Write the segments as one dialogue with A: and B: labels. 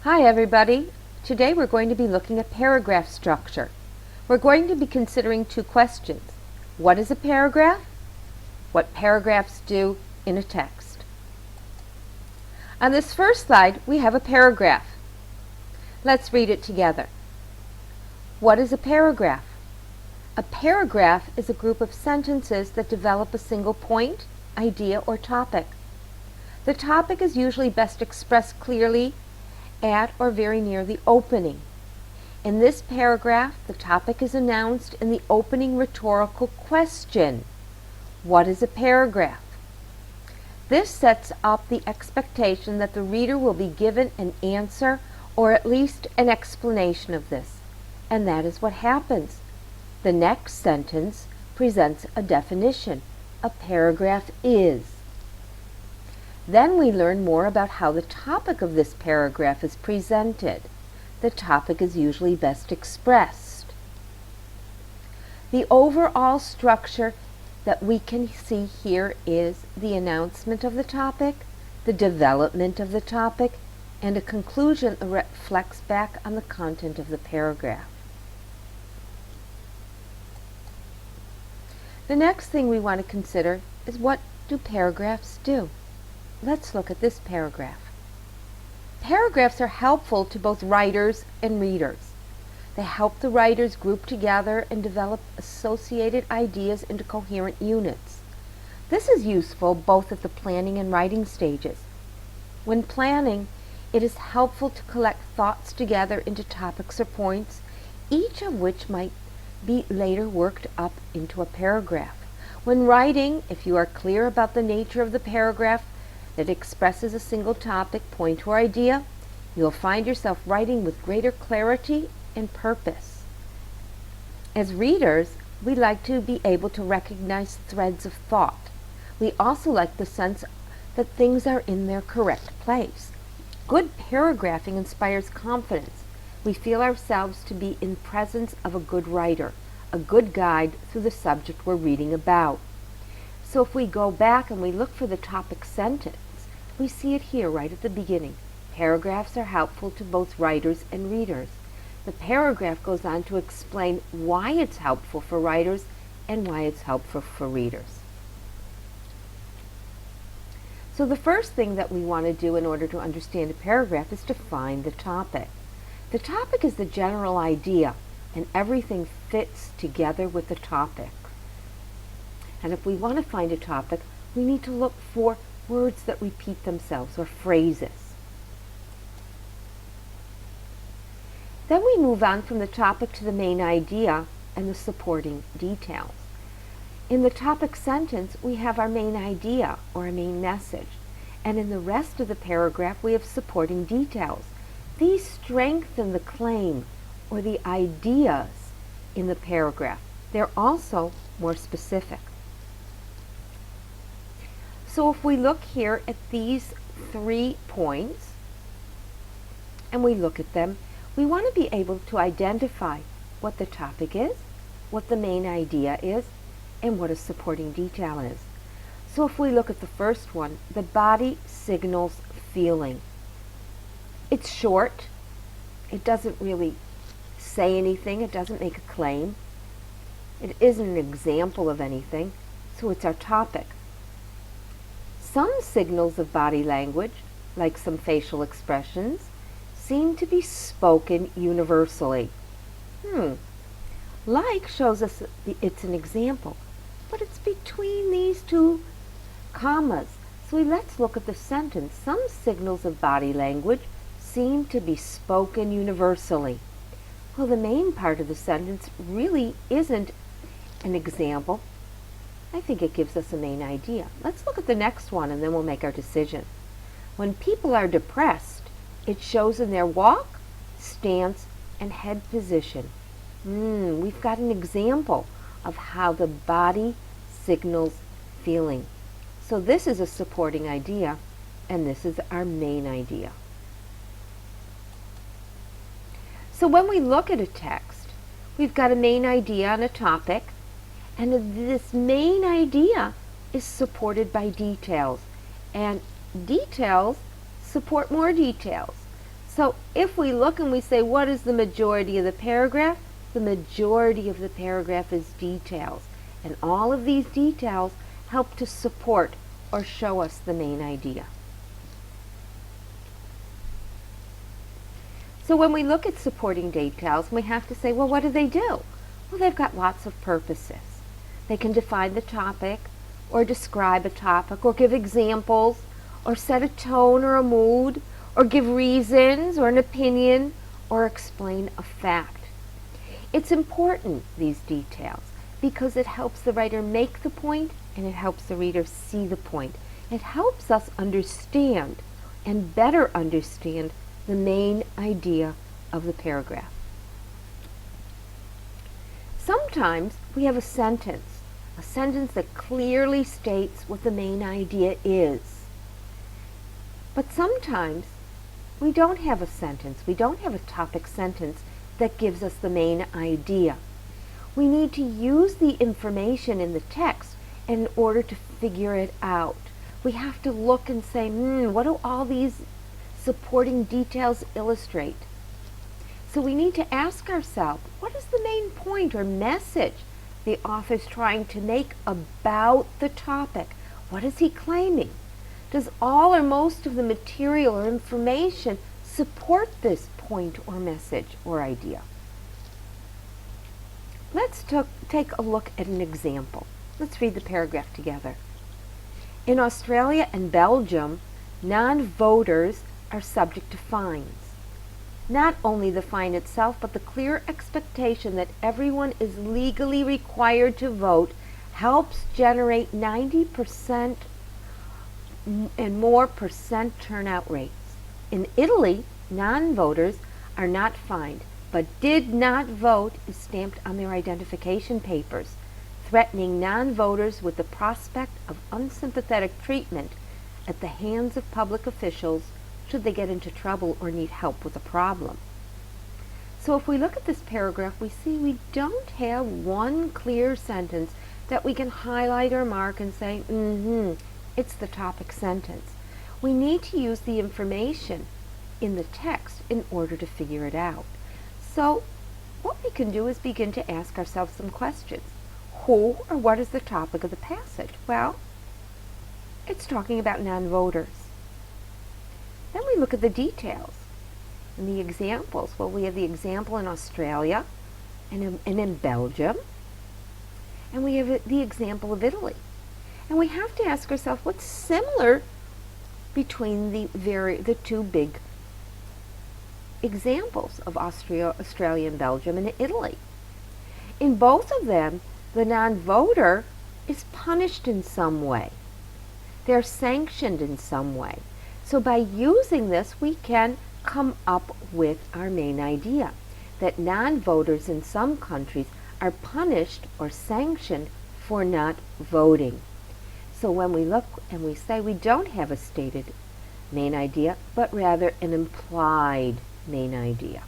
A: Hi everybody. Today we're going to be looking at paragraph structure. We're going to be considering two questions. What is a paragraph? What paragraphs do in a text? On this first slide we have a paragraph. Let's read it together. What is a paragraph? A paragraph is a group of sentences that develop a single point, idea, or topic. The topic is usually best expressed clearly at or very near the opening. In this paragraph, the topic is announced in the opening rhetorical question. What is a paragraph? This sets up the expectation that the reader will be given an answer or at least an explanation of this. And that is what happens. The next sentence presents a definition. A paragraph is. Then we learn more about how the topic of this paragraph is presented. The topic is usually best expressed. The overall structure that we can see here is the announcement of the topic, the development of the topic, and a conclusion that reflects back on the content of the paragraph. The next thing we want to consider is, what do paragraphs do? Let's look at this paragraph. Paragraphs are helpful to both writers and readers. They help the writers group together and develop associated ideas into coherent units. This is useful both at the planning and writing stages. When planning, it is helpful to collect thoughts together into topics or points, each of which might be later worked up into a paragraph. When writing, if you are clear about the nature of the paragraph that expresses a single topic, point, or idea, you'll find yourself writing with greater clarity and purpose. As readers, we like to be able to recognize threads of thought. We also like the sense that things are in their correct place. Good paragraphing inspires confidence. We feel ourselves to be in presence of a good writer, a good guide through the subject we're reading about. So if we go back and we look for the topic sentence, we see it here right at the beginning. Paragraphs are helpful to both writers and readers. The paragraph goes on to explain why it's helpful for writers and why it's helpful for readers. So the first thing that we want to do in order to understand a paragraph is to find the topic. The topic is the general idea, and everything fits together with the topic. And if we want to find a topic, we need to look for words that repeat themselves, or phrases. Then we move on from the topic to the main idea and the supporting details. In the topic sentence, we have our main idea, or our main message. And in the rest of the paragraph, we have supporting details. These strengthen the claim, or the ideas in the paragraph. They're also more specific. So if we look here at these 3 points, and we look at them, we want to be able to identify what the topic is, what the main idea is, and what a supporting detail is. So if we look at the first one, the body signals feeling. It's short. It doesn't really say anything. It doesn't make a claim. It isn't an example of anything. So it's our topic. Some signals of body language, like some facial expressions, seem to be spoken universally. Like shows us it's an example, but it's between these 2 commas. So let's look at the sentence. Some signals of body language seem to be spoken universally. Well, the main part of the sentence really isn't an example. I think it gives us a main idea. Let's look at the next one and then we'll make our decision. When people are depressed, it shows in their walk, stance, and head position. We've got an example of how the body signals feeling. So this is a supporting idea, and this is our main idea. So when we look at a text, we've got a main idea on a topic, and this main idea is supported by details, and details support more details. So if we look and we say, what is the majority of the paragraph? The majority of the paragraph is details. And all of these details help to support or show us the main idea. So when we look at supporting details, we have to say, well, what do? Well, they've got lots of purposes. They can define the topic, or describe a topic, or give examples, or set a tone or a mood, or give reasons or an opinion, or explain a fact. It's important, these details, because it helps the writer make the point and it helps the reader see the point. It helps us understand and better understand the main idea of the paragraph. Sometimes we have a sentence that clearly states what the main idea is. But sometimes we don't have a sentence, we don't have a topic sentence that gives us the main idea. We need to use the information in the text in order to figure it out. We have to look and say, what do all these supporting details illustrate? So we need to ask ourselves, what is the main point or message the author's trying to make about the topic? What is he claiming? Does all or most of the material or information support this point or message or idea? Let's take a look at an example. Let's read the paragraph together. In Australia and Belgium, non-voters are subject to fines. Not only the fine itself, but the clear expectation that everyone is legally required to vote helps generate 90% and more percent turnout rates. In Italy, non-voters are not fined, but did not vote is stamped on their identification papers, threatening non-voters with the prospect of unsympathetic treatment at the hands of public officials should they get into trouble or need help with a problem. So if we look at this paragraph, we see we don't have one clear sentence that we can highlight or mark and say, it's the topic sentence. We need to use the information in the text in order to figure it out. So what we can do is begin to ask ourselves some questions. Who or what is the topic of the passage? Well, it's talking about non-voters. Then we look at the details and the examples. Well, we have the example in Australia and in Belgium, and we have the example of Italy. And we have to ask ourselves what's similar between the two big examples of Australia and Belgium and Italy. In both of them, the non-voter is punished in some way. They're sanctioned in some way. So by using this, we can come up with our main idea, that non-voters in some countries are punished or sanctioned for not voting. So when we look and we say we don't have a stated main idea, but rather an implied main idea.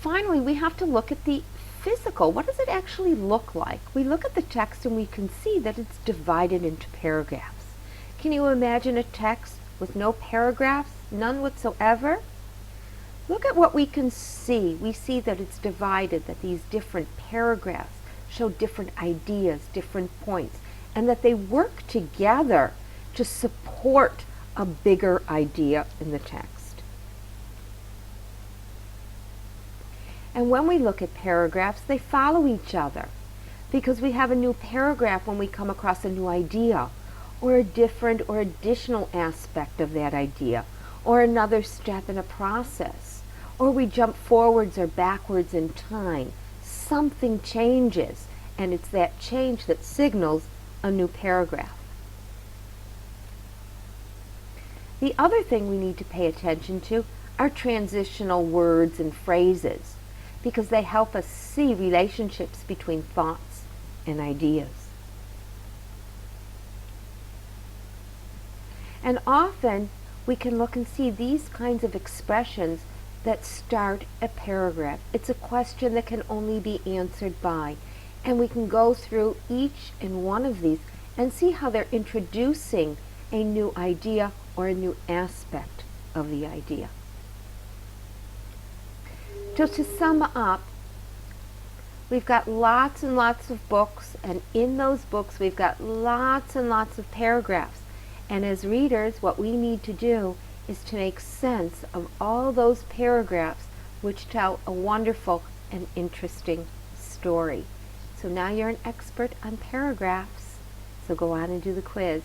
A: Finally, we have to look at the physical. What does it actually look like? We look at the text and we can see that it's divided into paragraphs. Can you imagine a text with no paragraphs, none whatsoever? Look at what we can see. We see that it's divided, that these different paragraphs show different ideas, different points, and that they work together to support a bigger idea in the text. And when we look at paragraphs, they follow each other because we have a new paragraph when we come across a new idea or a different or additional aspect of that idea or another step in a process, or we jump forwards or backwards in time. Something changes, and it's that change that signals a new paragraph. The other thing we need to pay attention to are transitional words and phrases, because they help us see relationships between thoughts and ideas. And often we can look and see these kinds of expressions that start a paragraph. It's a question that can only be answered by, and we can go through each and one of these and see how they're introducing a new idea or a new aspect of the idea. So to sum up, we've got lots and lots of books, and in those books we've got lots and lots of paragraphs. And as readers, what we need to do is to make sense of all those paragraphs which tell a wonderful and interesting story. So now you're an expert on paragraphs, so go on and do the quiz.